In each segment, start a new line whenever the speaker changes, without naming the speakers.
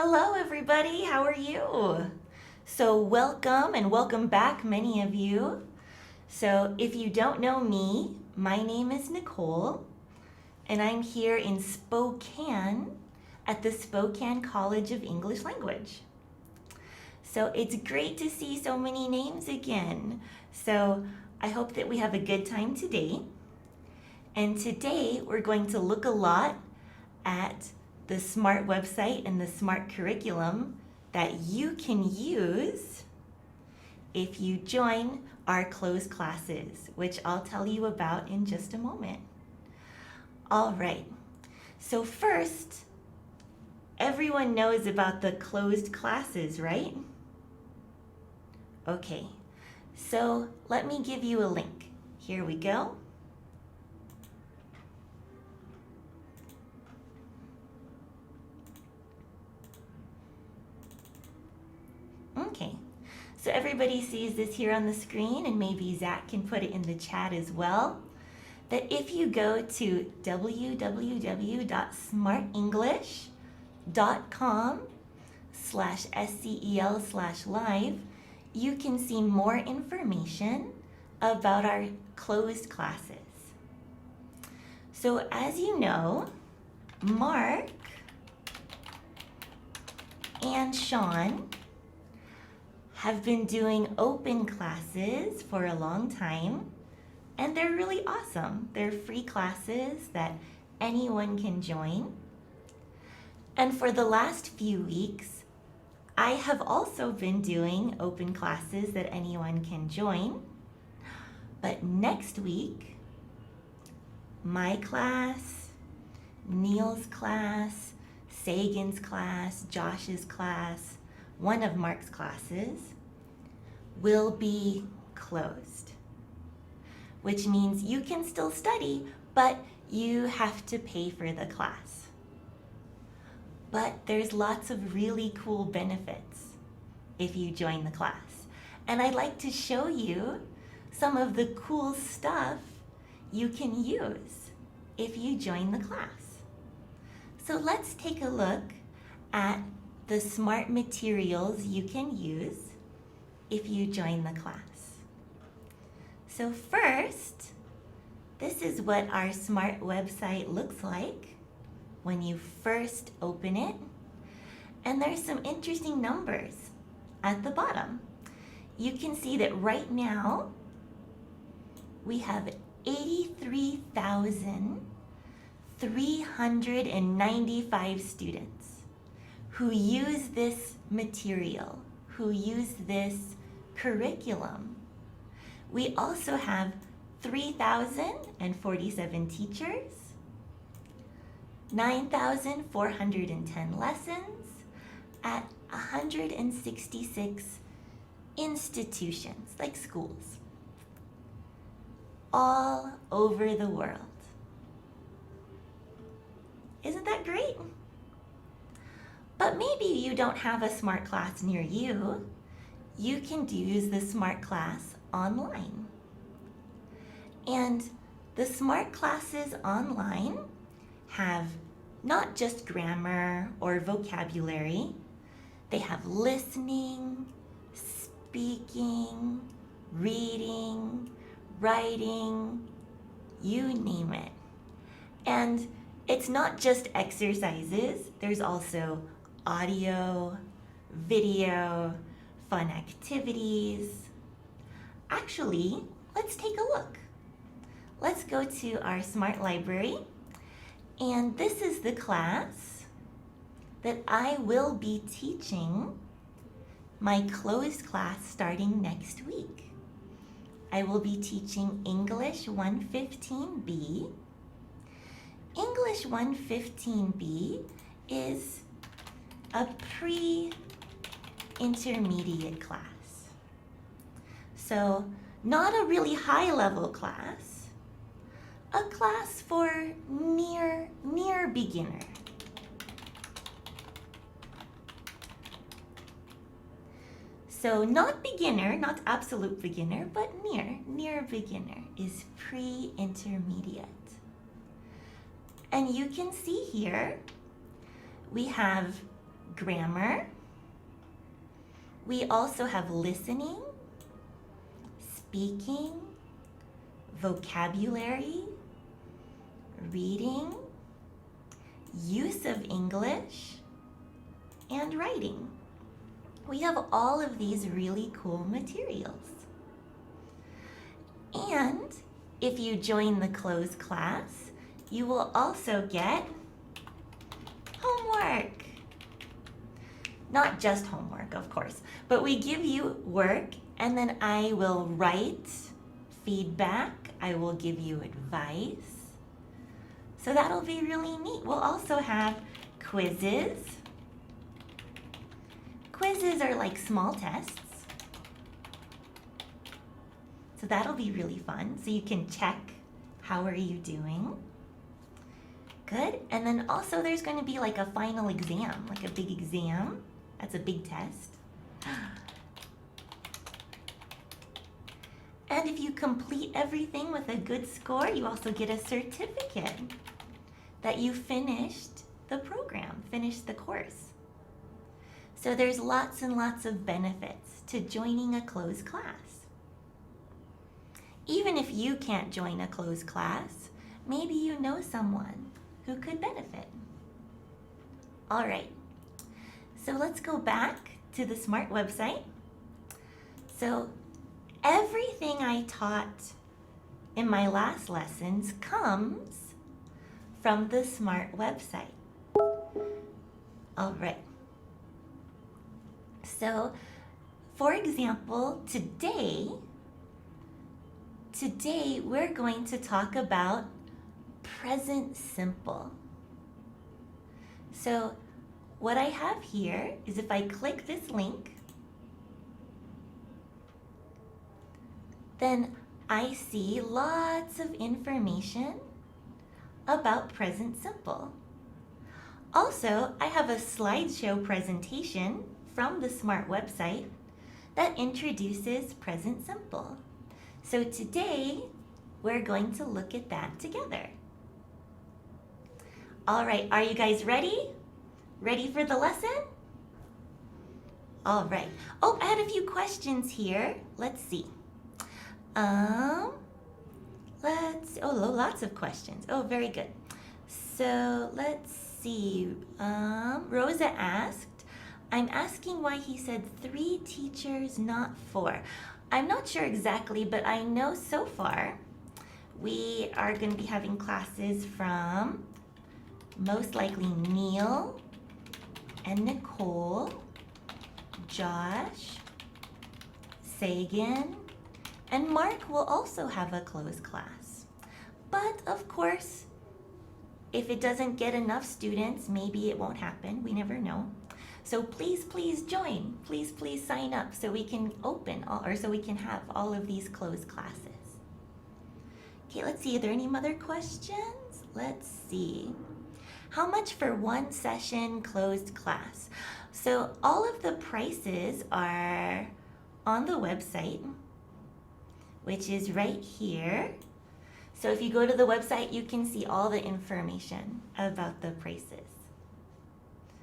Hello everybody, how are you? So welcome and welcome back, many of you. So if you don't know me, my name is Nicole and I'm here in Spokane at the Spokane College of English Language. So it's great to see so many names again. So I hope that we have a good time today. And today we're going to look a lot at the Smrt website and the Smrt curriculum that you can use if you join our closed classes, which I'll tell you about in just a moment. All right, so first, everyone knows about the closed classes, right? Okay, so let me give you a link. Here we go. Okay, so everybody sees this here on the screen, and maybe Zach can put it in the chat as well, that if you go to www.smartenglish.com/scel/live, you can see more information about our closed classes. So as you know, Mark and Sean have been doing open classes for a long time, and they're really awesome. They're free classes that anyone can join. And for the last few weeks, I have also been doing open classes that anyone can join. But next week, my class, Neil's class, Sagan's class, Josh's class, one of Mark's classes will be closed, which means you can still study, but you have to pay for the class. But there's lots of really cool benefits if you join the class. And I'd like to show you some of the cool stuff you can use if you join the class. So let's take a look at the Smrt materials you can use if you join the class. So first, this is what our Smrt website looks like when you first open it. And there's some interesting numbers at the bottom. You can see that right now we have 83,395 students who use this material, who use this curriculum. We also have 3,047 teachers, 9,410 lessons at 166 institutions, like schools, all over the world. Isn't that great? But maybe you don't have a Smrt class near you. You can use the Smrt class online. And the Smrt classes online have not just grammar or vocabulary. They have listening, speaking, reading, writing, you name it. And it's not just exercises. There's also audio, video, fun activities. Actually, let's take a look. Let's go to our Smrt library, and this is the class that I will be teaching my closed class starting next week. I will be teaching English 115B. English 115B is a pre-intermediate class. So not a really high level class, a class for near beginner. So not beginner, not absolute beginner, but near beginner is pre-intermediate. And you can see here, we have grammar. We also have listening, speaking, vocabulary, reading, use of English, and writing. We have all of these really cool materials. And if you join the closed class, you will also get homework. Not just homework, of course, but we give you work and then I will write feedback. I will give you advice. So that'll be really neat. We'll also have quizzes. Quizzes are like small tests. So that'll be really fun. So you can check how are you doing. Good. And then also there's going to be like a final exam, like a big exam. That's a big test. And if you complete everything with a good score, you also get a certificate that you finished the program, finished the course. So there's lots and lots of benefits to joining a closed class. Even if you can't join a closed class, maybe you know someone who could benefit. All right, so let's go back to the Smrt website. So everything I taught in my last lessons comes from the Smrt website. All right. So, for example, today we're going to talk about present simple. So, what I have here is if I click this link, then I see lots of information about present simple. Also, I have a slideshow presentation from the Smrt website that introduces present simple. So today, we're going to look at that together. All right, are you guys ready? Ready for the lesson? All right. Oh, I had a few questions here. Let's see. Lots of questions. Oh, very good. So let's see. Rosa asked, I'm asking why he said 3 teachers, not 4. I'm not sure exactly, but I know so far we are going to be having classes from most likely Neil and Nicole, Josh, Sagan, and Mark will also have a closed class. But of course, if it doesn't get enough students, maybe it won't happen. We never know. So please, please join. Please, please sign up so we can so we can have all of these closed classes. Okay, let's see. Are there any other questions? Let's see. How much for one session closed class? So all of the prices are on the website, which is right here. So if you go to the website, you can see all the information about the prices.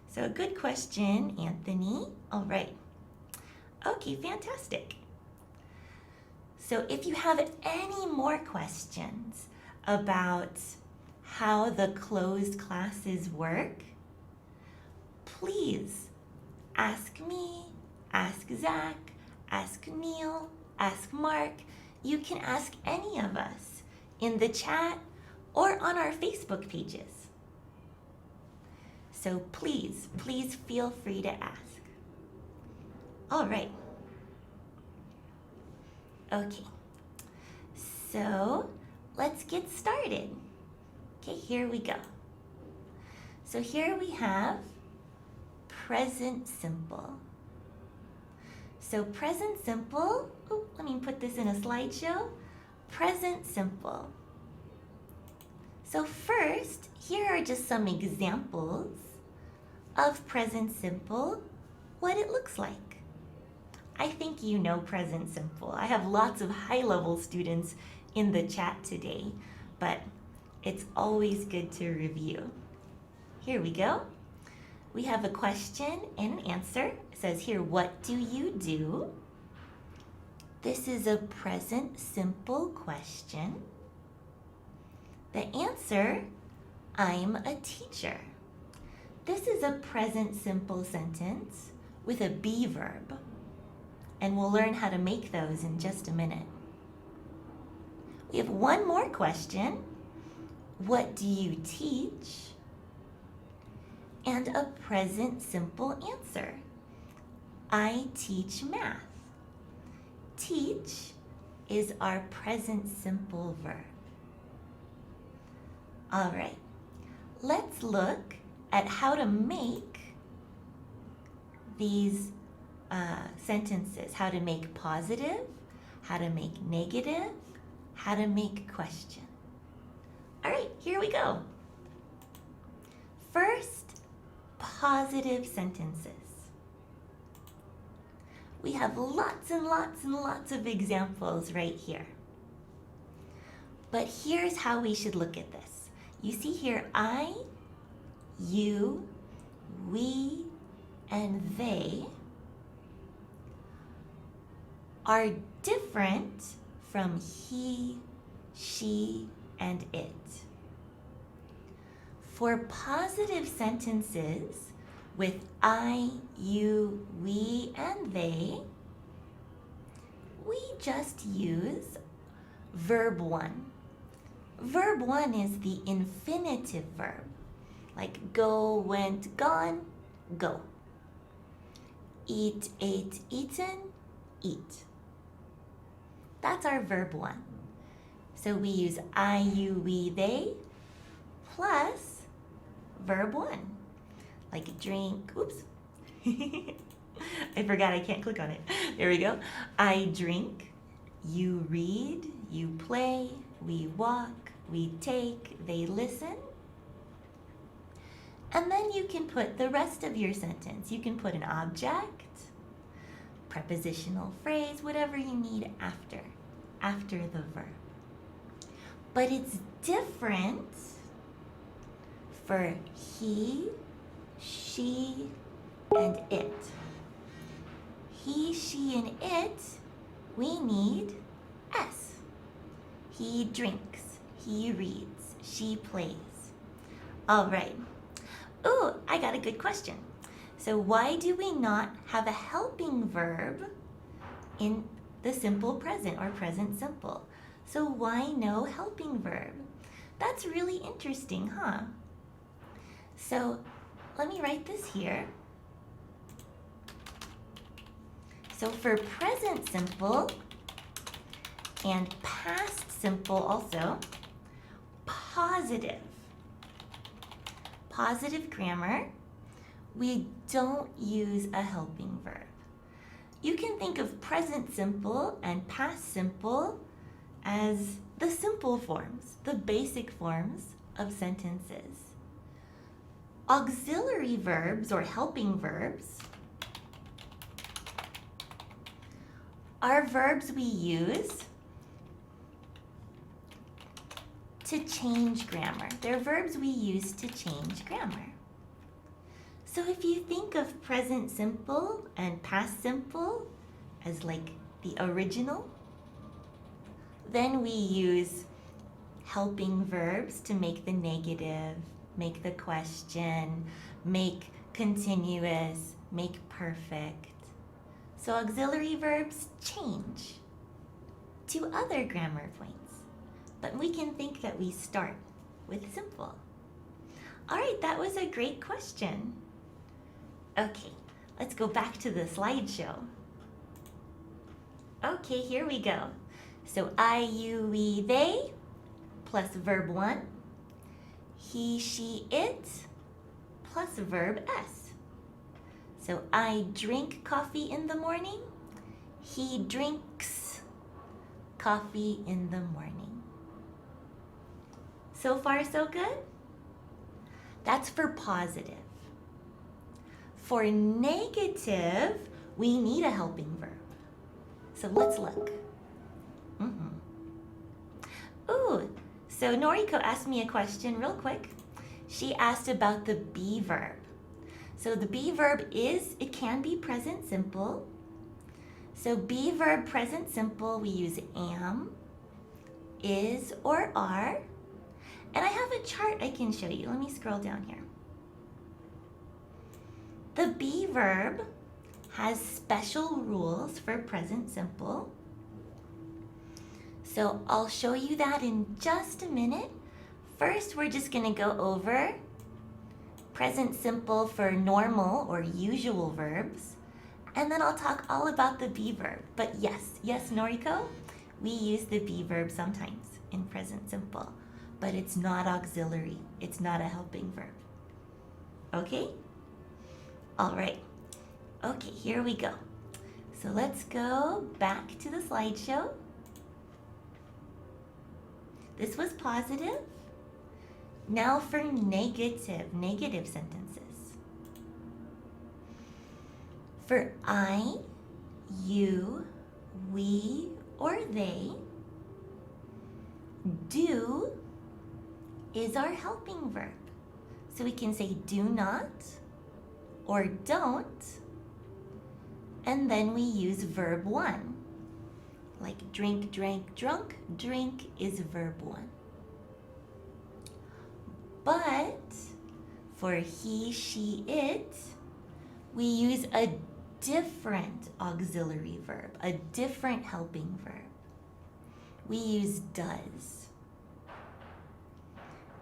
So good question, Anthony. All right. Okay, fantastic. So if you have any more questions about how the closed classes work, please ask me, ask Zach, ask Neil, ask Mark. You can ask any of us in the chat or on our Facebook pages. So please, please feel free to ask. All right. Okay. So let's get started. Okay, here we go. So here we have present simple. So present simple, let me put this in a slideshow. Present simple. So first, here are just some examples of present simple, what it looks like. I think you know present simple. I have lots of high-level students in the chat today, but it's always good to review. Here we go. we have a question and an answer. It says here, what do you do? This is a present simple question. The answer, I'm a teacher. This is a present simple sentence with a be verb, and we'll learn how to make those in just a minute. We have one more question. What do you teach? And a present simple answer. I teach math. Teach is our present simple verb. All right, let's look at how to make these sentences, how to make positive, how to make negative, how to make question. All right, here we go. First, positive sentences. We have lots and lots and lots of examples right here. But here's how we should look at this. You see here, I, you, we, and they are different from he, she, and it. For positive sentences with I, you, we, and they, we just use verb 1. Verb 1 is the infinitive verb, like go, went, gone, go. Eat, ate, eaten, eat. That's our verb 1. So we use I, you, we, they, plus verb 1. Like drink, oops. I forgot I can't click on it. There we go. I drink, you read, you play, we walk, we take, they listen. And then you can put the rest of your sentence. You can put an object, prepositional phrase, whatever you need after the verb. But it's different for he, she, and it. He, she, and it, we need S. He drinks, he reads, she plays. All right. Ooh, I got a good question. So why do we not have a helping verb in the simple present or present simple? So why no helping verb? That's really interesting, huh? So let me write this here. So for present simple and past simple also, positive grammar, we don't use a helping verb. You can think of present simple and past simple as the simple forms, the basic forms of sentences. Auxiliary verbs or helping verbs are verbs we use to change grammar. They're verbs we use to change grammar. So if you think of present simple and past simple as like the original, then we use helping verbs to make the negative, make the question, make continuous, make perfect. So auxiliary verbs change to other grammar points, but we can think that we start with simple. All right, that was a great question. Okay, let's go back to the slideshow. Okay, here we go. So I, you, we, they, plus verb 1. He, she, it, plus verb S. So I drink coffee in the morning. He drinks coffee in the morning. So far, so good? That's for positive. For negative, we need a helping verb. So let's look. Ooh, so Noriko asked me a question real quick. She asked about the be verb. So the be verb it can be present simple. So be verb present simple, we use am, is, or are. And I have a chart I can show you. Let me scroll down here. The be verb has special rules for present simple. So I'll show you that in just a minute. First, we're just going to go over present simple for normal or usual verbs. And then I'll talk all about the be verb. But yes, Noriko, we use the be verb sometimes in present simple. But it's not auxiliary. It's not a helping verb. Okay? All right. Okay, here we go. So let's go back to the slideshow. This was positive. Now for negative sentences. For I, you, we, or they, do is our helping verb. So we can say do not or don't, and then we use verb 1. Like drink, drank, drunk. Drink is verb 1. But for he, she, it, we use a different auxiliary verb, a different helping verb. We use does.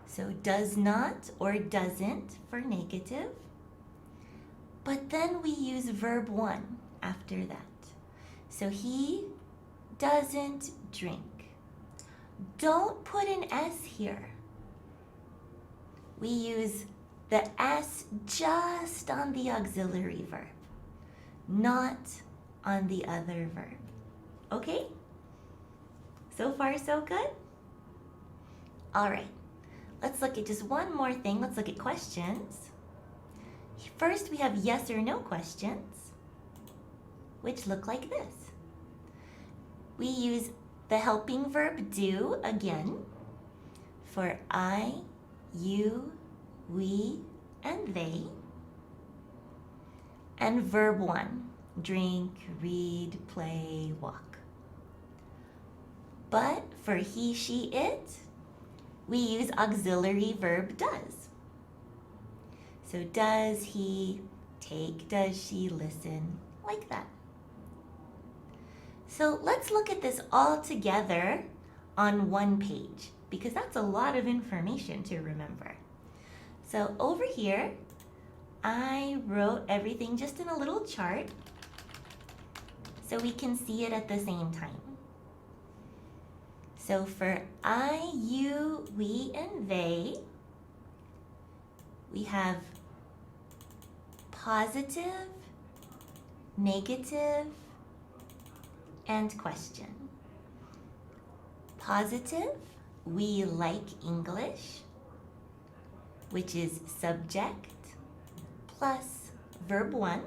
So does not or doesn't for negative. But then we use verb 1 after that. So he doesn't drink. Don't put an S here. We use the S just on the auxiliary verb, not on the other verb. Okay? So far, so good? All right. Let's look at just one more thing. Let's look at questions. First, we have yes or no questions, which look like this. We use the helping verb do again for I, you, we, and they. And verb 1, drink, read, play, walk. But for he, she, it, we use auxiliary verb does. So does he take, does she listen, like that. So let's look at this all together on one page, because that's a lot of information to remember. So over here, I wrote everything just in a little chart so we can see it at the same time. So for I, you, we, and they, we have positive, negative, and question. Positive, we like English, which is subject plus verb 1.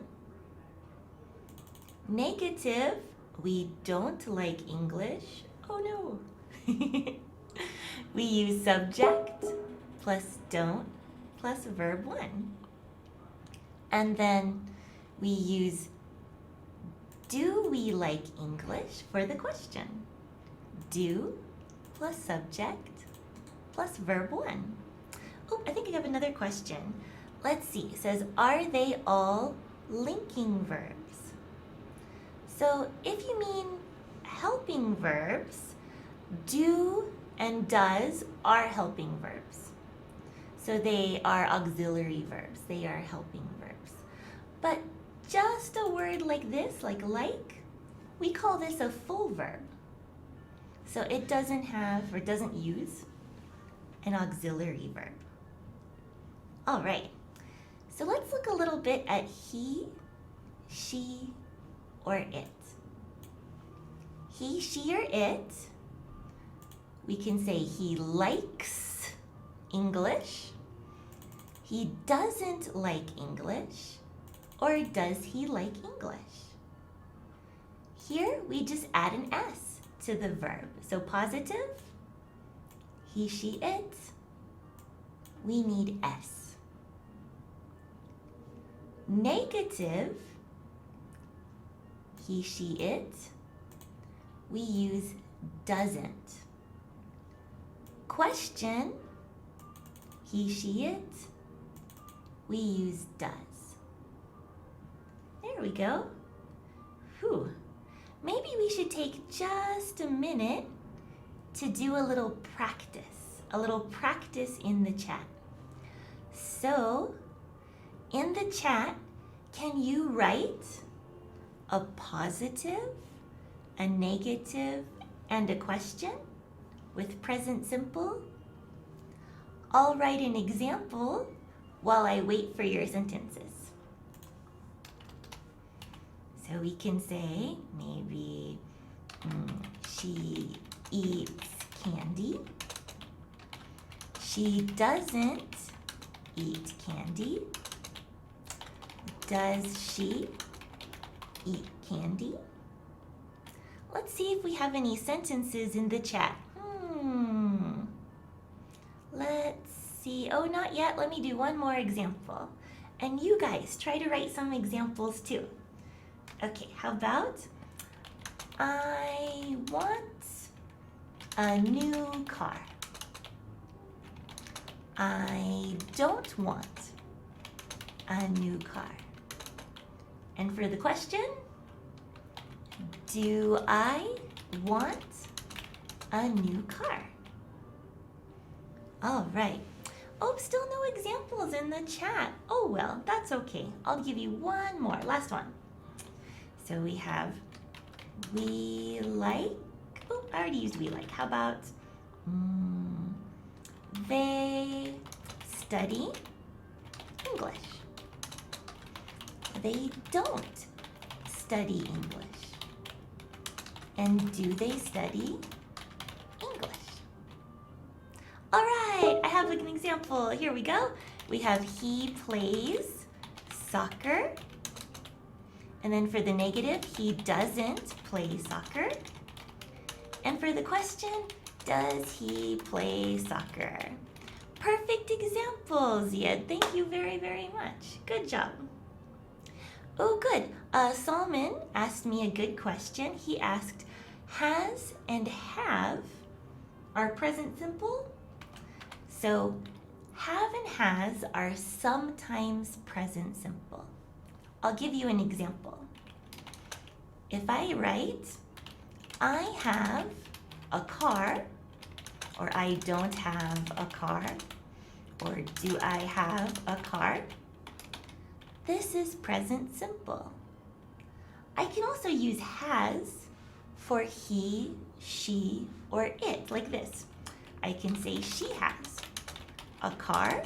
Negative, we don't like English. Oh no. We use subject plus don't plus verb 1. And then we use do we like English for the question. Do plus subject plus verb 1. Oh, I think I have another question. Let's see. It says, are they all linking verbs? So if you mean helping verbs, do and does are helping verbs. So they are auxiliary verbs. They are helping verbs. But just a word like this, like, we call this a full verb. So it doesn't have or doesn't use an auxiliary verb. All right. So let's look a little bit at he, she, or it. He, she, or it, we can say he likes English, he doesn't like English, or does he like English? Here we just add an S to the verb. So positive, he, she, it, we need S. Negative, he, she, it, we use doesn't. Question, he, she, it, we use does. There we go. Whew. Maybe we should take just a minute to do a little practice in the chat. So, in the chat, can you write a positive, a negative, and a question with present simple? I'll write an example while I wait for your sentences. So we can say, maybe, she eats candy. She doesn't eat candy. Does she eat candy? Let's see if we have any sentences in the chat. Let's see. Oh, not yet. Let me do one more example. And you guys, try to write some examples too. Okay, how about, I want a new car. I don't want a new car. And for the question, do I want a new car? All right. Oh, still no examples in the chat. Oh, well, that's okay. I'll give you one more, last one. So we have, we like, oh, I already used we like. How about, they study English. They don't study English. And do they study English? All right, I have an example. Here we go. We have he plays soccer. And then for the negative, he doesn't play soccer. And for the question, does he play soccer? Perfect example, Ziad. Thank you very, very much. Good job. Oh, good. Salman asked me a good question. He asked, has and have are present simple? So have and has are sometimes present simple. I'll give you an example. If I write, I have a car, or I don't have a car, or do I have a car? This is present simple. I can also use has for he, she, or it, like this. I can say she has a car,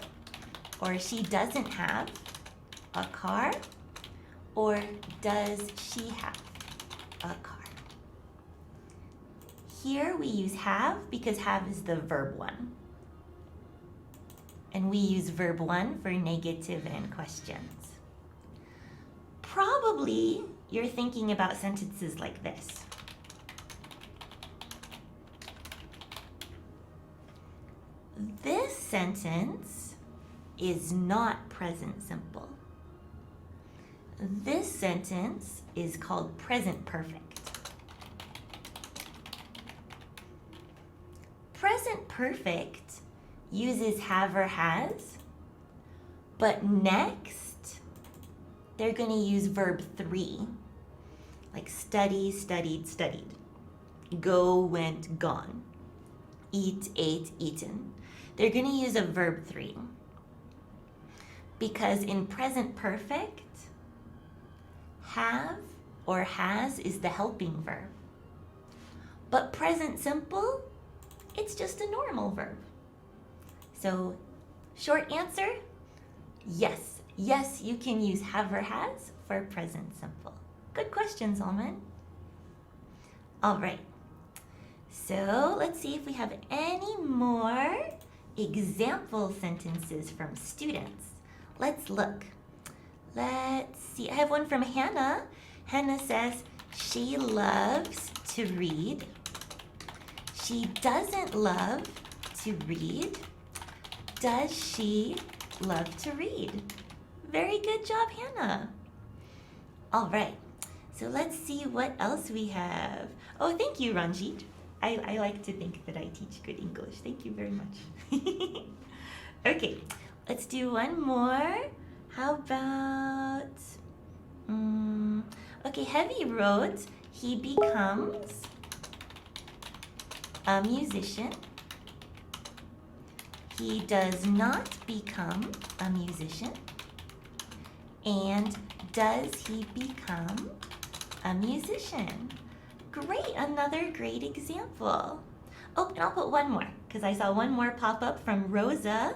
or she doesn't have a car, or does she have a car? Here we use have because have is the verb one. And we use verb one for negative and questions. Probably you're thinking about sentences like this. This sentence is not present simple. This sentence is called present perfect. Present perfect uses have or has, but next they're going to use verb 3, like study, studied, studied, go, went, gone, eat, ate, eaten. They're going to use a verb 3 because in present perfect, have or has is the helping verb. But present simple, it's just a normal verb. So, short answer, yes. Yes, you can use have or has for present simple. Good question, Salman. All right. So, let's see if we have any more example sentences from students. Let's look. Let's see. I have one from Hannah. Hannah says, she loves to read. She doesn't love to read. Does she love to read? Very good job, Hannah. All right, so let's see what else we have. Oh, thank you, Ranjit. I like to think that I teach good English. Thank you very much. Okay, let's do one more. How about, okay, Heavy wrote, he becomes a musician. He does not become a musician. And does he become a musician? Great, another great example. Oh, and I'll put one more because I saw one more pop up from Rosa.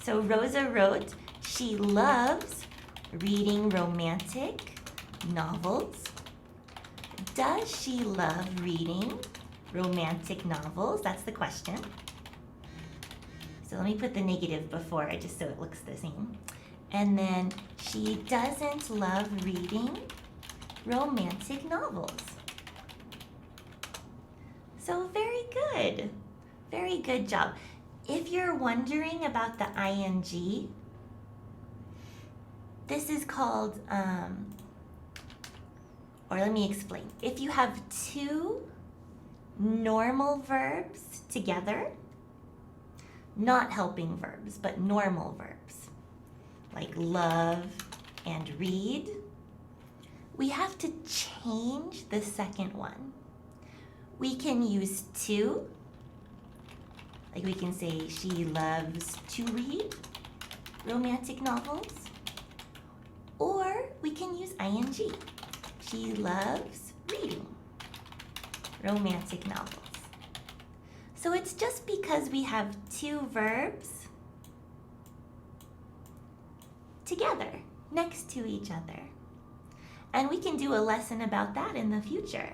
So Rosa wrote, she loves reading romantic novels. Does she love reading romantic novels? That's the question. So let me put the negative before it just so it looks the same. And then she doesn't love reading romantic novels. So very good. Very good job. If you're wondering about the ing, this is called, or let me explain. If you have two normal verbs together, not helping verbs, but normal verbs, like love and read, we have to change the second one. We can use to, like we can say she loves to read romantic novels, or we can use ing. She loves reading romantic novels. So it's just because we have two verbs together, next to each other. And we can do a lesson about that in the future.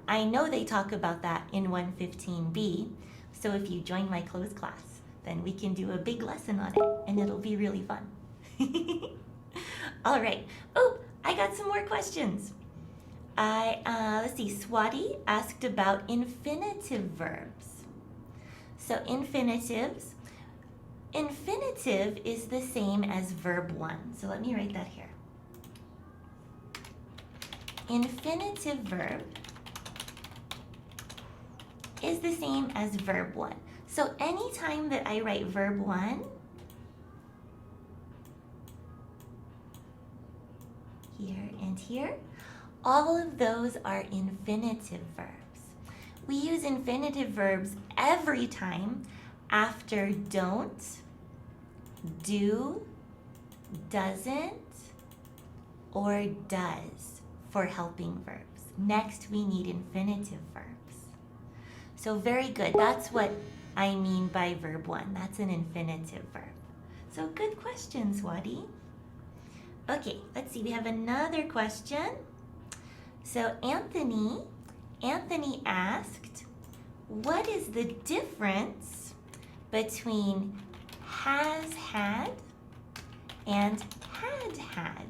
I know they talk about that in 115B, so if you join my closed class, then we can do a big lesson on it, and it'll be really fun. All right. Oh, I got some more questions. Let's see, Swati asked about infinitive verbs. So infinitive is the same as verb 1. So let me write that here. Infinitive verb is the same as verb 1. So anytime that I write verb 1, here and here, all of those are infinitive verbs. We use infinitive verbs every time after don't, do, doesn't, or does for helping verbs. Next, we need infinitive verbs. So very good. That's what I mean by verb 1. That's an infinitive verb. So good question, Swati. Okay, let's see. We have another question. So Anthony asked, what is the difference between has had and had had?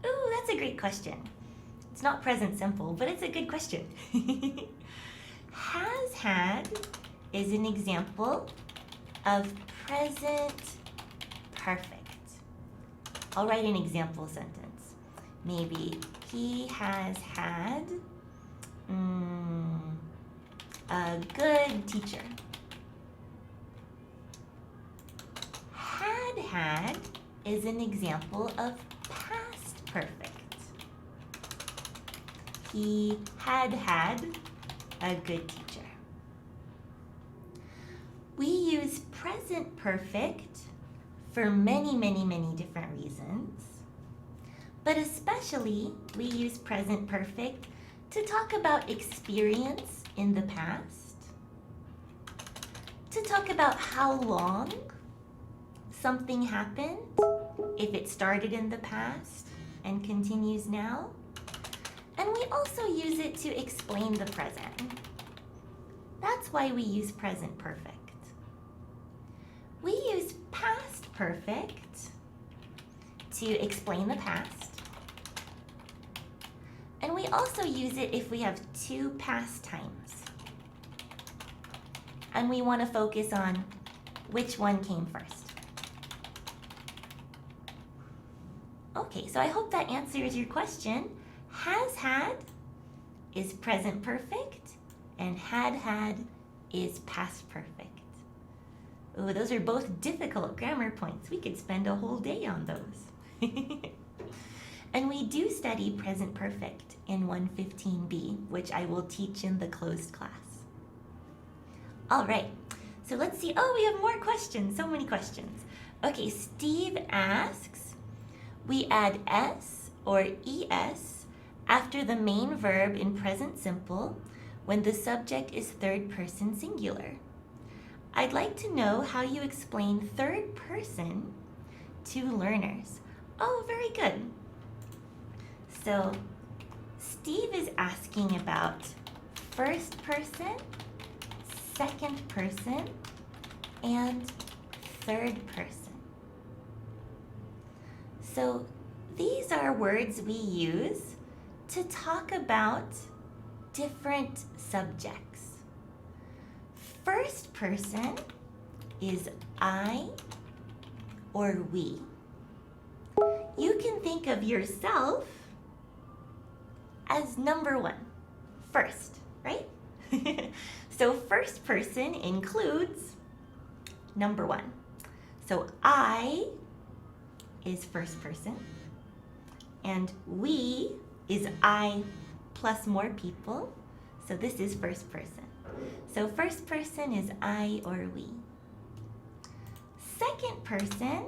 Ooh, that's a great question. It's not present simple, but it's a good question. Has had is an example of present perfect. I'll write an example sentence. Maybe he has had a good teacher. Had is an example of past perfect. He had a good teacher. We use present perfect for many, many, many different reasons, but especially we use present perfect to talk about experience in the past, to talk about how long something happened, if it started in the past and continues now. And we also use it to explain the present. That's why we use present perfect. We use past perfect to explain the past. And we also use it if we have two past times. And we want to focus on which one came first. Okay, so I hope that answers your question. Has had is present perfect, and had is past perfect. Oh, those are both difficult grammar points. We could spend a whole day on those. And we do study present perfect in 115b, which I will teach in the closed class. All right, so let's see. Oh, we have more questions, so many questions. Okay, Steve asks, we add s or es after the main verb in present simple when the subject is third person singular. I'd like to know how you explain third person to learners. Oh, very good. So Steve is asking about first person, second person, and third person. So these are words we use to talk about different subjects. First person is I or we. You can think of yourself as number one, first, right? So first person includes number one. So I is first person, and we is I plus more people. So this is first person. So first person is I or we. Second person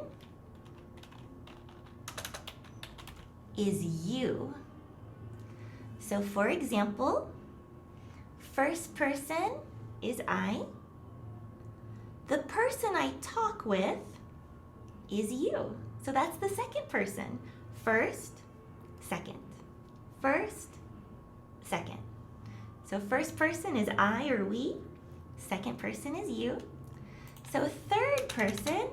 is you. So for example, first person is I. The person I talk with is you. So that's the second person. First, second. First, second. So first person is I or we. Second person is you. So third person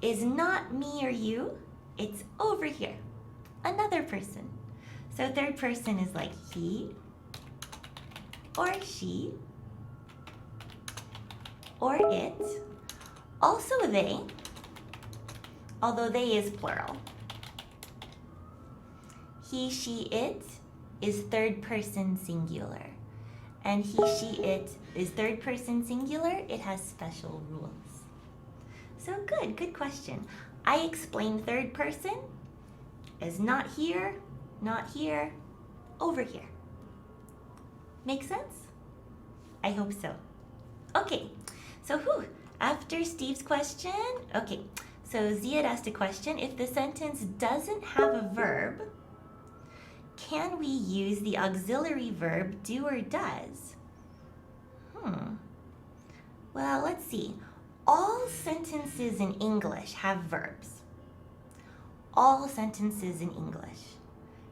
is not me or you. It's over here. Another person. So third person is like he or she or it. Also they, although they is plural. He, she, it is third person singular. And he, she, it is third person singular. It has special rules. So good question. I explained third person as not here, over here. Make sense? I hope so. Okay, so after Steve's question, okay, so Ziad asked a question. If the sentence doesn't have a verb, can we use the auxiliary verb do or does? Well, let's see. All sentences in English have verbs. All sentences in English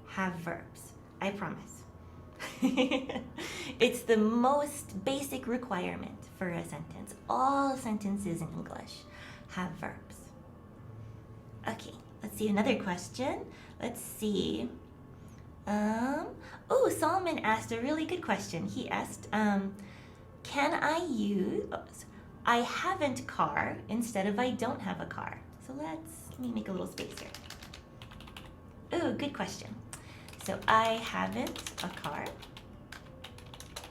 have verbs. I promise. It's the most basic requirement for a sentence. All sentences in English have verbs. Okay, let's see another question. Let's see. Solomon asked a really good question. He asked, can I use I haven't car instead of I don't have a car? So let me make a little space here. Oh, good question. So I haven't a car.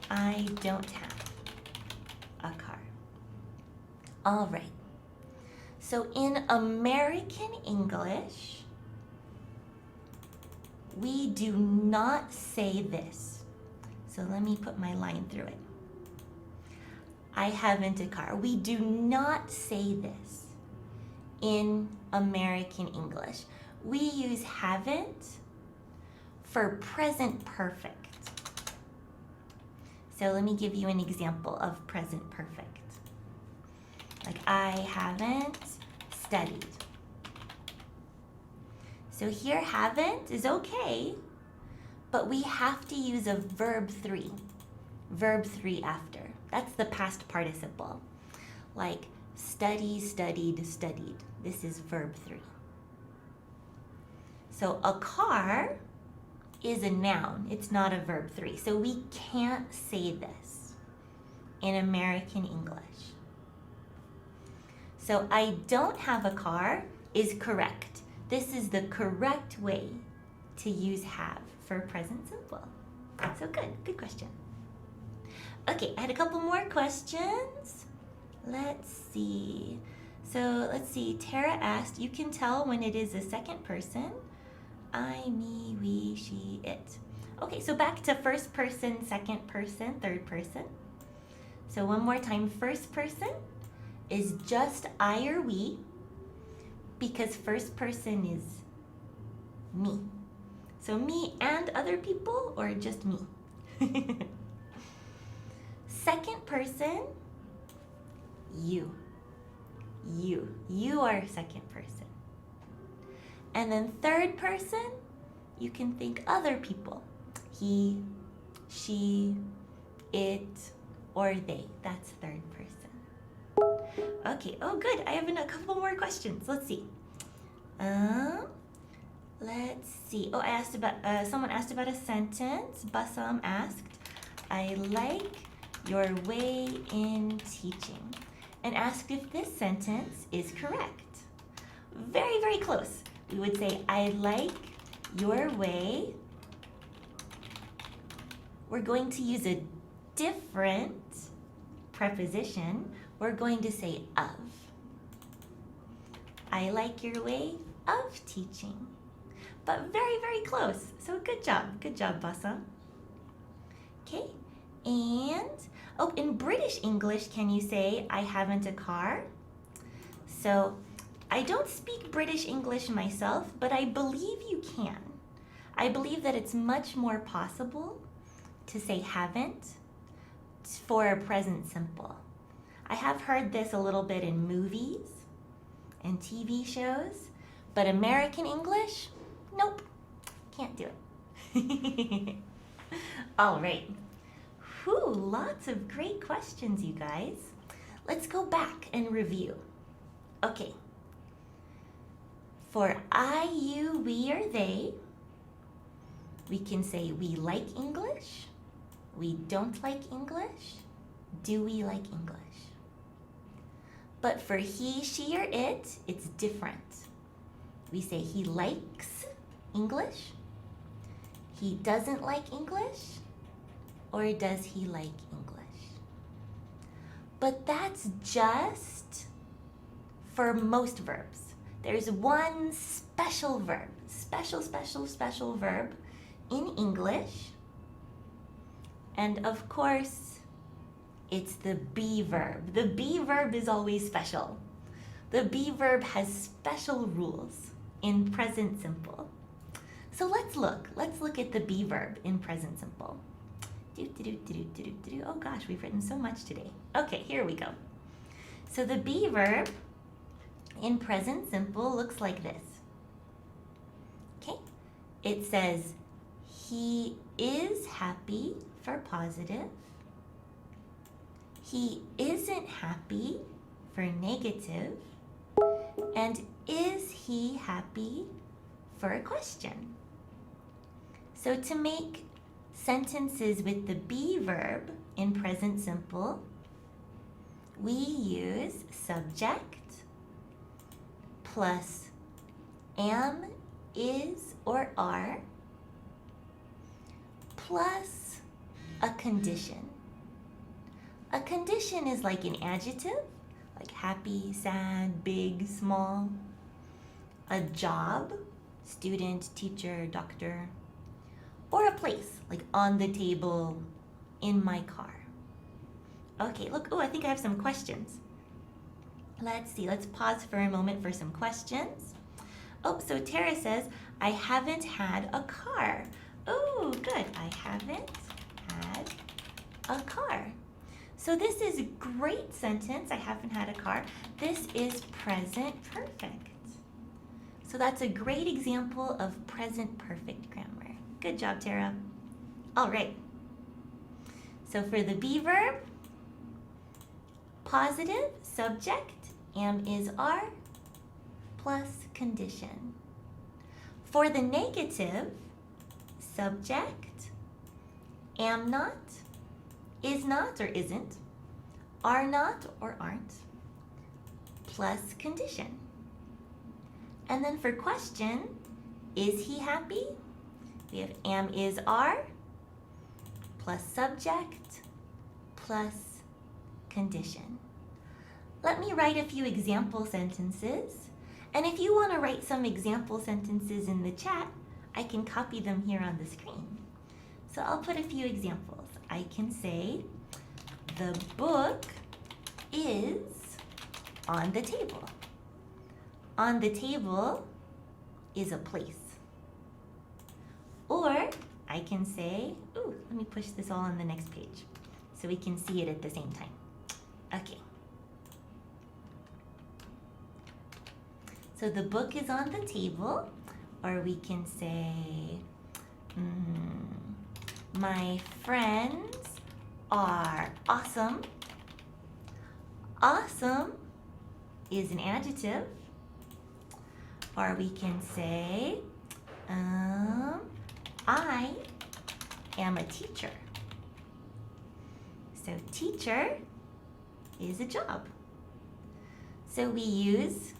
I don't have a car. All right. So in American English, we do not say this. So let me put my line through it. I haven't a car. We do not say this in American English. We use haven't for present perfect. So let me give you an example of present perfect. Like, I haven't studied. So here, haven't is okay, but we have to use a verb 3. Verb 3 after. That's the past participle. Like, study, studied, studied. This is verb 3. So a car is a noun. It's not a verb 3. So we can't say this in American English. So I don't have a car is correct. this is the correct way to use have for present simple. So good question. Okay, I had a couple more questions. Let's see. So let's see, Tara asked, you can tell when it is a second person. I, me, we, she, it. Okay, so back to first person, second person, third person. So one more time, first person is just I or we, because first person is me. So me and other people, or just me? Second person, you. You are second person. And then third person, you can think other people. He, she, it, or they. That's third person. Okay, oh good, I have a couple more questions. Let's see. Let's see. Oh, I asked about, someone asked about a sentence. Bassam asked, I like your way in teaching, and asked if this sentence is correct. Very, very close. We would say, I like your way. We're going to use a different preposition. We're going to say of. I like your way of teaching. But very, very close. So good job, Bassam. Okay, and oh, in British English, can you say, I haven't a car? So I don't speak British English myself, but I believe you can. I believe that it's much more possible to say haven't for a present simple. I have heard this a little bit in movies and TV shows, but American English, nope, can't do it. All right. Whew, lots of great questions, you guys. Let's go back and review. Okay. For I, you, we, or they, we can say we like English, we don't like English, do we like English? But for he, she, or it, it's different. We say he likes English, he doesn't like English, or does he like English? But that's just for most verbs. There's one special verb, special verb in English. And of course, it's the be verb. The be verb is always special. The be verb has special rules in present simple. So let's look at the be verb in present simple. Oh gosh, we've written so much today. Okay, here we go. So the be verb in present simple looks like this. Okay, it says he is happy for positive. He isn't happy for negative. And is he happy for a question? So to make sentences with the be verb in present simple, we use subject plus am, is, or are plus a condition. A condition is like an adjective, like happy, sad, big, small. A job, student, teacher, doctor. Or a place, like on the table, in my car. Okay, look, oh, I think I have some questions. Let's see, let's pause for a moment for some questions. Oh, so Tara says, I haven't had a car. Oh, good, I haven't had a car. So this is a great sentence, I haven't had a car. This is present perfect. So that's a great example of present perfect grammar. Good job, Tara. All right. So for the be verb, positive, subject, am, is, are, plus condition. For the negative, subject, am not, is not or isn't, are not or aren't, plus condition. And then for question, is he happy? We have am, is, are, plus subject, plus condition. Let me write a few example sentences. And if you want to write some example sentences in the chat, I can copy them here on the screen. So I'll put a few examples. I can say, the book is on the table. On the table is a place. Or I can say, ooh, let me push this all on the next page so we can see it at the same time. Okay. So the book is on the table, or we can say, my friends are awesome. Awesome is an adjective. Or we can say, I am a teacher. So teacher is a job. So we use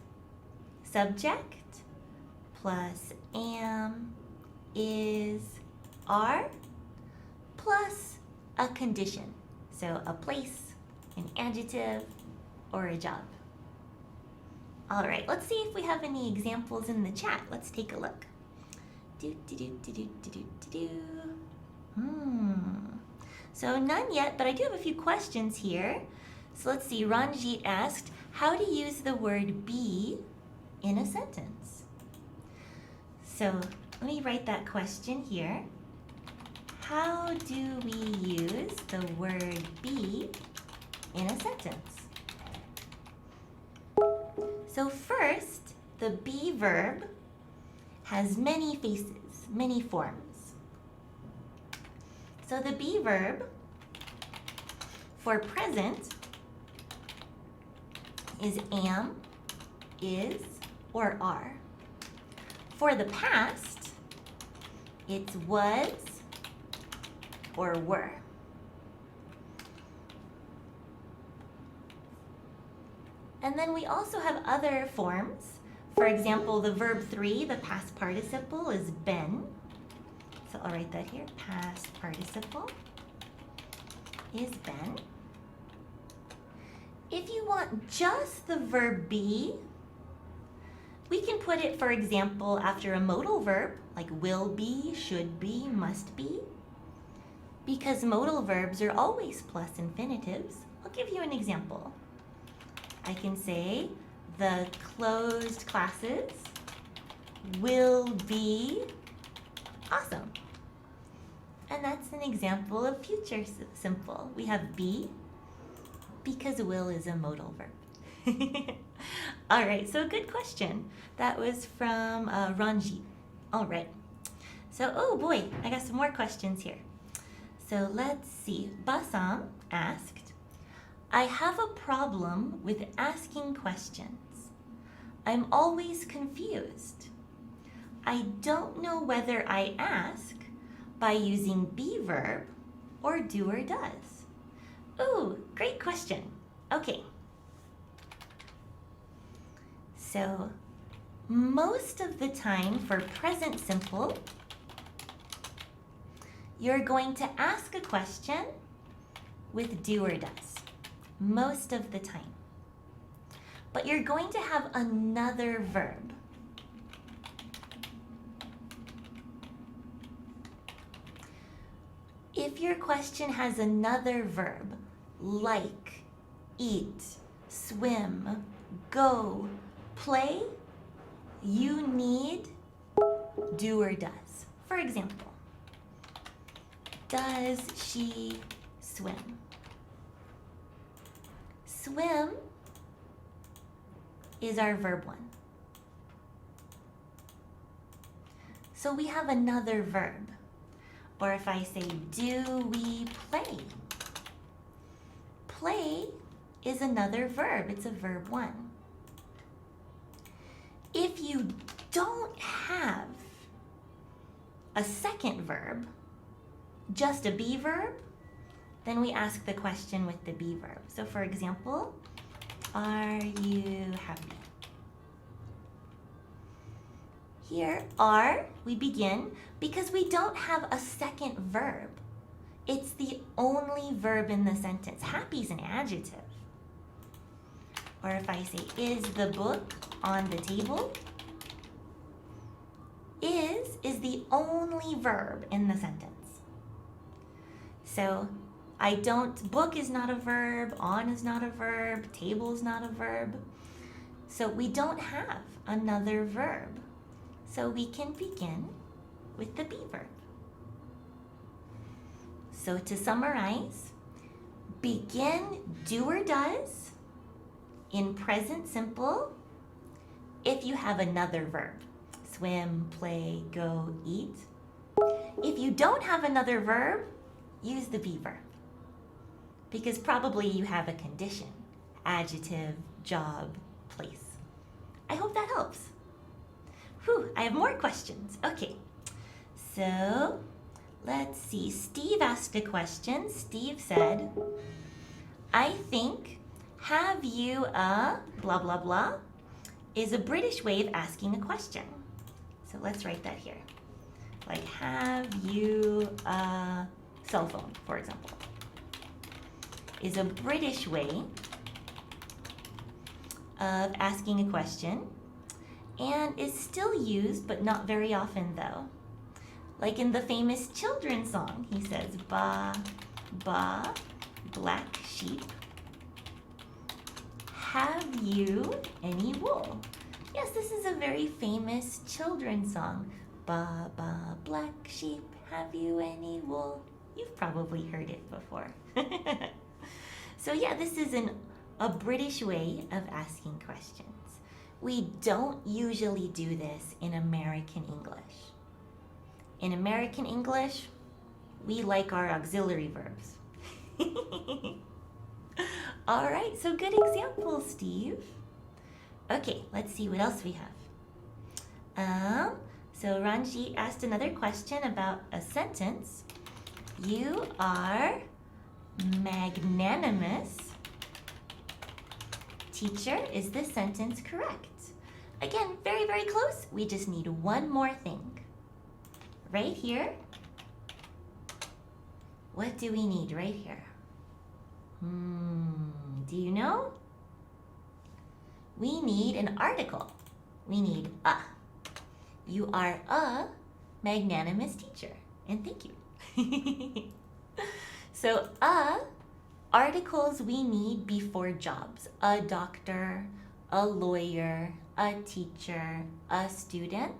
subject plus am, is, are, plus a condition. So a place, an adjective, or a job. All right, let's see if we have any examples in the chat. Let's take a look. So none yet, but I do have a few questions here. So let's see, Ranjit asked, how to use the word be in a sentence. So let me write that question here. How do we use the word be in a sentence? So first, the be verb has many faces, many forms. So the be verb for present is am, is, or are. For the past, it's was or were. And then we also have other forms. For example, the verb 3, the past participle, is been. So I'll write that here. Past participle is been. If you want just the verb be, we can put it, for example, after a modal verb, like will be, should be, must be. Because modal verbs are always plus infinitives. I'll give you an example. I can say, the closed classes will be awesome. And that's an example of future simple. We have be because will is a modal verb. All right, so good question. That was from Ranjit. All right. So, oh boy, I got some more questions here. So let's see. Basam asked, I have a problem with asking questions. I'm always confused. I don't know whether I ask by using be verb or do or does. Ooh, great question. Okay. So most of the time for present simple, you're going to ask a question with do or does. Most of the time. But you're going to have another verb. If your question has another verb, like, eat, swim, go, play, you need do or does. For example, does she swim? Swim is our verb 1. So we have another verb. Or if I say, do we play? Play is another verb. It's a verb 1. If you don't have a second verb, just a be verb, then we ask the question with the be verb. So for example, are you happy? Here, are, we begin because we don't have a second verb. It's the only verb in the sentence. Happy is an adjective. Or if I say, is the book on the table? Is the only verb in the sentence. So book is not a verb, on is not a verb, table is not a verb. So we don't have another verb. So we can begin with the be verb. So to summarize, begin do or does in present simple if you have another verb. Swim, play, go, eat. If you don't have another verb, use the be verb. Because probably you have a condition, adjective, job, place. I hope that helps. Whew, I have more questions. Okay, so let's see. Steve asked a question. Steve said, I think, have you a blah, blah, blah, is a British way of asking a question. So let's write that here. Like, have you a cell phone, for example, is a British way of asking a question and is still used, but not very often though. Like in the famous children's song, he says, ba, ba, black sheep, have you any wool? Yes, this is a very famous children's song. Ba, ba, black sheep, have you any wool? You've probably heard it before. So yeah, this is a British way of asking questions. We don't usually do this in American English. In American English, we like our auxiliary verbs. All right, so good example, Steve. Okay, let's see what else we have. So Ranjit asked another question about a sentence. You are magnanimous. Teacher, is this sentence correct? Again, very, very close. We just need one more thing. Right here. What do we need right here? Do you know? We need an article. We need a. You are a magnanimous teacher. And thank you. So articles we need before jobs. A doctor, a lawyer, a teacher, a student.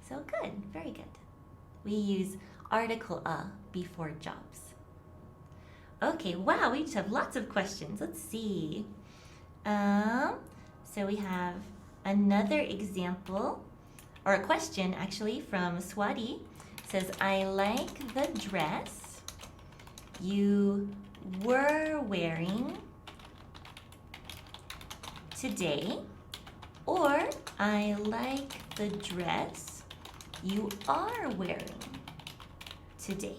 So good, very good. We use article a before jobs. Okay, wow, we just have lots of questions. Let's see. So we have another example, or a question actually from Swati. It says, I like the dress you were wearing today, or I like the dress you are wearing today.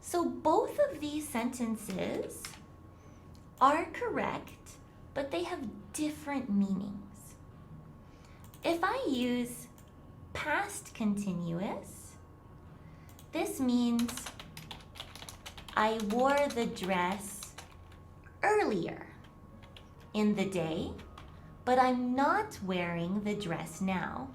So both of these sentences are correct, but they have different meanings. If I use past continuous, this means I wore the dress earlier in the day, but I'm not wearing the dress now.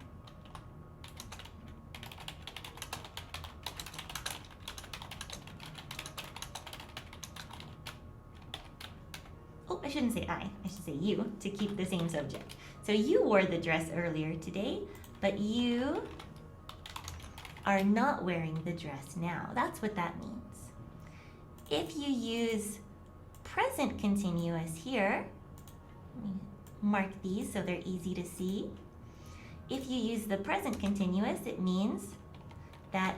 Oh, I shouldn't say I should say you to keep the same subject. So you wore the dress earlier today, but you are not wearing the dress now. That's what that means. If you use present continuous here, let me mark these so they're easy to see. If you use the present continuous, it means that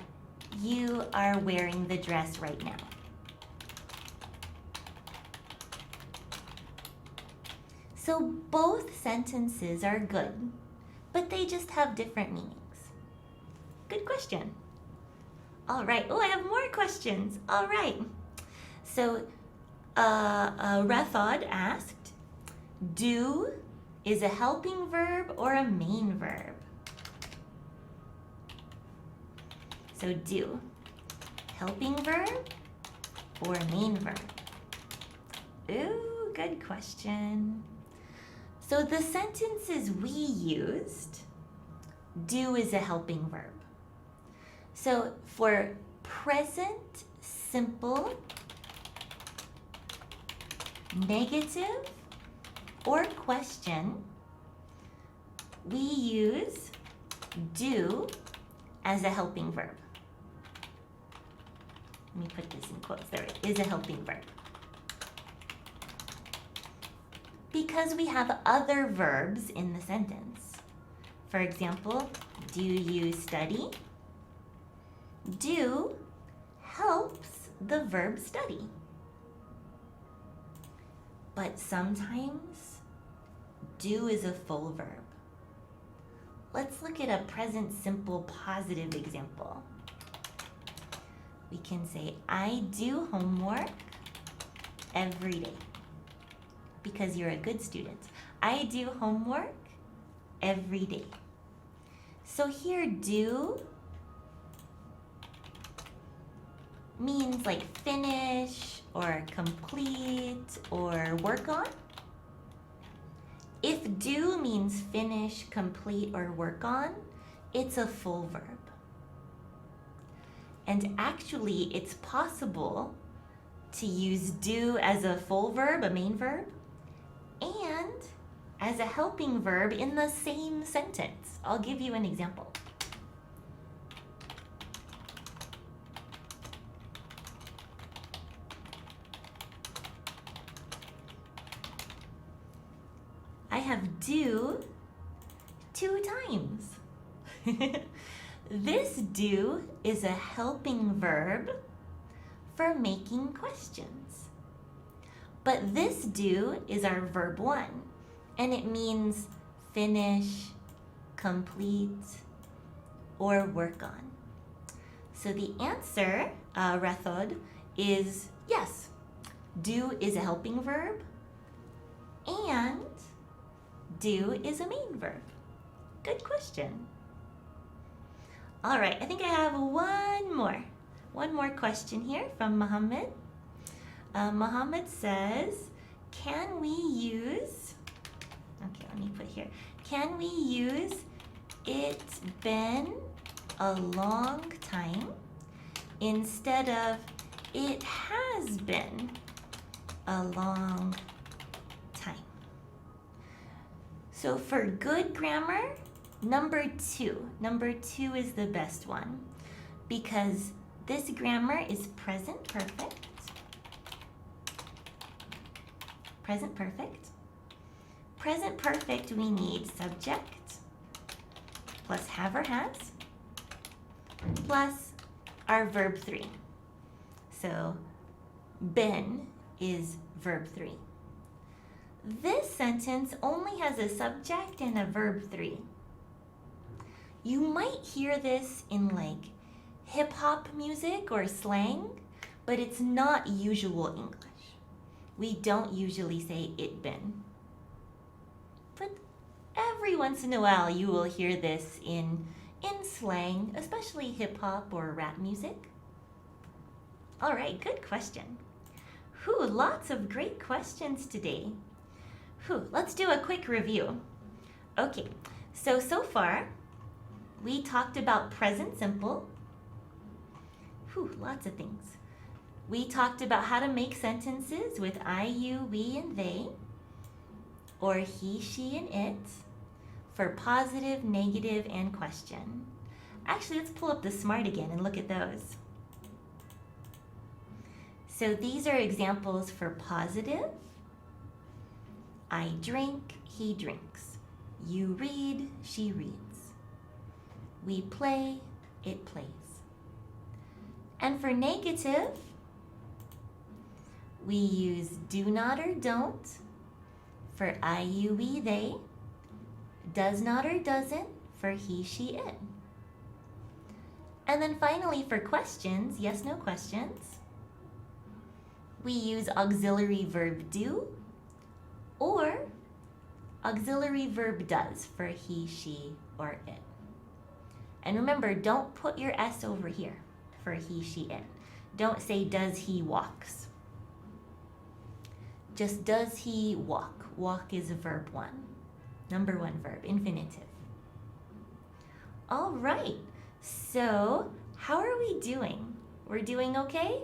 you are wearing the dress right now. So both sentences are good, but they just have different meanings. Good question. All right. Oh, I have more questions. All right. So Rathod asked, do is a helping verb or a main verb? So do, helping verb or main verb? Ooh, good question. So the sentences we used, do is a helping verb. So for present simple, negative, or question, we use do as a helping verb. Let me put this in quotes. There it is, a helping verb. Because we have other verbs in the sentence. For example, do you study? Do helps the verb study. But sometimes do is a full verb. Let's look at a present simple positive example. We can say, I do homework every day. Because you're a good student. I do homework every day. So here, do means like finish or complete or work on. If do means finish, complete, or work on, it's a full verb. And actually, it's possible to use do as a full verb, a main verb, and as a helping verb in the same sentence. I'll give you an example. I have do 2 times. This do is a helping verb for making questions. But this do is our verb 1, and it means finish, complete, or work on. So the answer, Rathod, is yes. Do is a helping verb, and do is a main verb. Good question. All right, I think I have one more question here from Muhammad. Muhammad says, can we use, okay, let me put here, can we use it's been a long time instead of it has been a long time? So for good grammar, number two is the best one because this grammar is present perfect. Present perfect. Present perfect, we need subject plus have or has plus our verb 3. So been is verb 3. This sentence only has a subject and a verb 3. You might hear this in like hip-hop music or slang, but it's not usual English. We don't usually say it been. But every once in a while you will hear this in slang, especially hip-hop or rap music. All right, good question. Lots of great questions today. Let's do a quick review. Okay, so far we talked about present simple. Lots of things. We talked about how to make sentences with I, you, we, and they, or he, she, and it, for positive, negative, and question. Actually, let's pull up the Smrt again and look at those. So these are examples for positive. I drink, he drinks. You read, she reads. We play, it plays. And for negative, we use do not or don't for I, you, we, they, does not or doesn't for he, she, it. And then finally for questions, yes, no questions, we use auxiliary verb do or auxiliary verb does for he, she, or it. And remember, don't put your S over here for he, she, it. Don't say does he walks. Just does he walk. Walk is verb 1. Number 1 verb, infinitive. All right, so how are we doing? We're doing okay?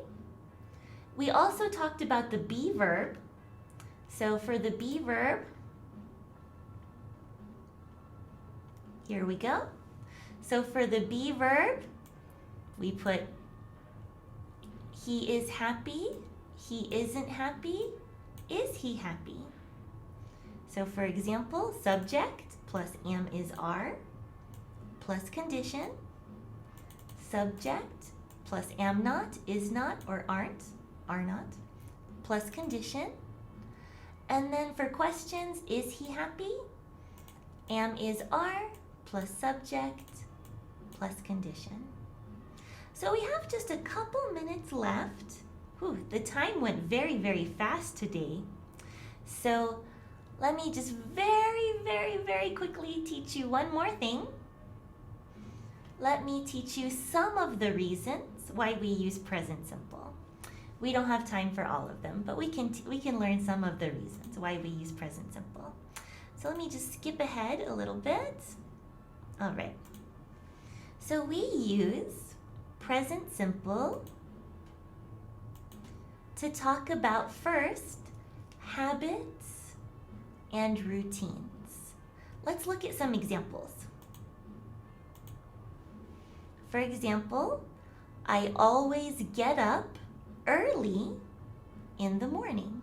We also talked about the be verb. So for the be verb, here we go. So for the be verb, we put he is happy, he isn't happy, is he happy? So for example, subject plus am is are plus condition, subject plus am not, is not, or aren't, are not, plus condition. And then for questions, is he happy? Am is are plus subject plus condition. So we have just a couple minutes left. Whew, the time went very, very fast today. So let me just very, very, very quickly teach you one more thing. Let me teach you some of the reasons why we use present simple. We don't have time for all of them, but we can learn some of the reasons why we use present simple. So let me just skip ahead a little bit. All right. So we use present simple to talk about first habits and routines. Let's look at some examples. For example, I always get up early in the morning.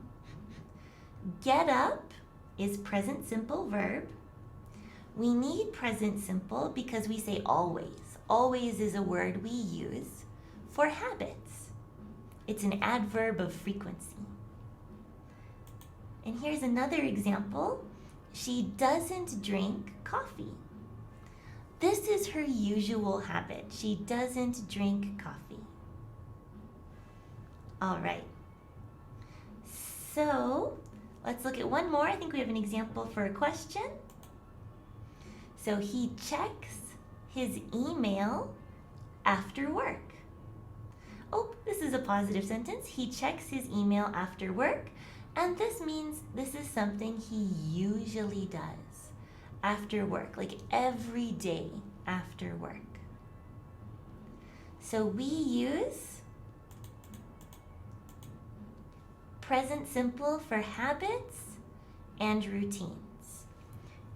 Get up is present simple verb. We need present simple because we say always. Always is a word we use for habits. It's an adverb of frequency. And here's another example. She doesn't drink coffee. This is her usual habit. She doesn't drink coffee. All right. So let's look at one more. I think we have an example for a question. So he checks his email after work. Oh, this is a positive sentence. He checks his email after work. And this means this is something he usually does after work, like every day after work. So we use present simple for habits and routines.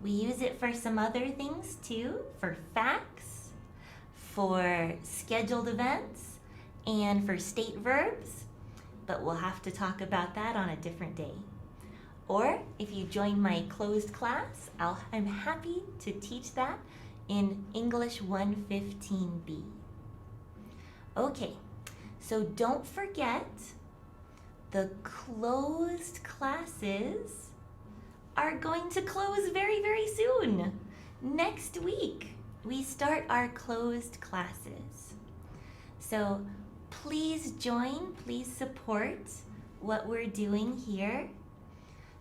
We use it for some other things too, for facts, for scheduled events, and for state verbs, but we'll have to talk about that on a different day. Or if you join my closed class, I'm happy to teach that in English 115B. Okay, so don't forget the closed classes are going to close very, very soon. Next week, we start our closed classes. So please join, please support what we're doing here.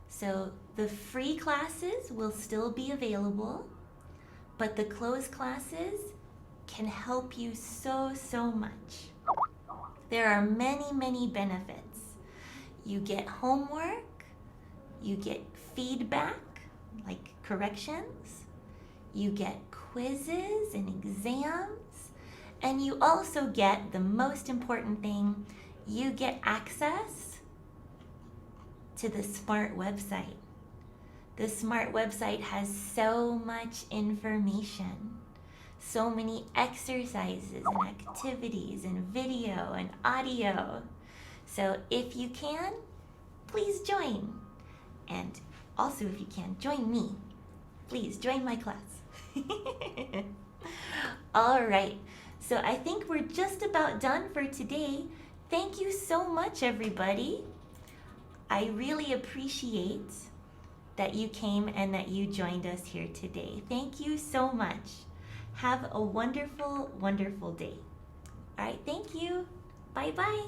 So the free classes will still be available, but the closed classes can help you so, so much. There are many, many benefits. You get homework, you get feedback, like corrections, you get quizzes and exams, and you also get the most important thing, you get access to the Smrt website. The Smrt website has so much information, so many exercises and activities and video and audio. So if you can, please join. And also if you can, join me. Please join my class. All right, so I think we're just about done for today. Thank you so much, everybody. I really appreciate that you came and that you joined us here today. Thank you so much. Have a wonderful, wonderful day. All right, thank you. Bye-bye.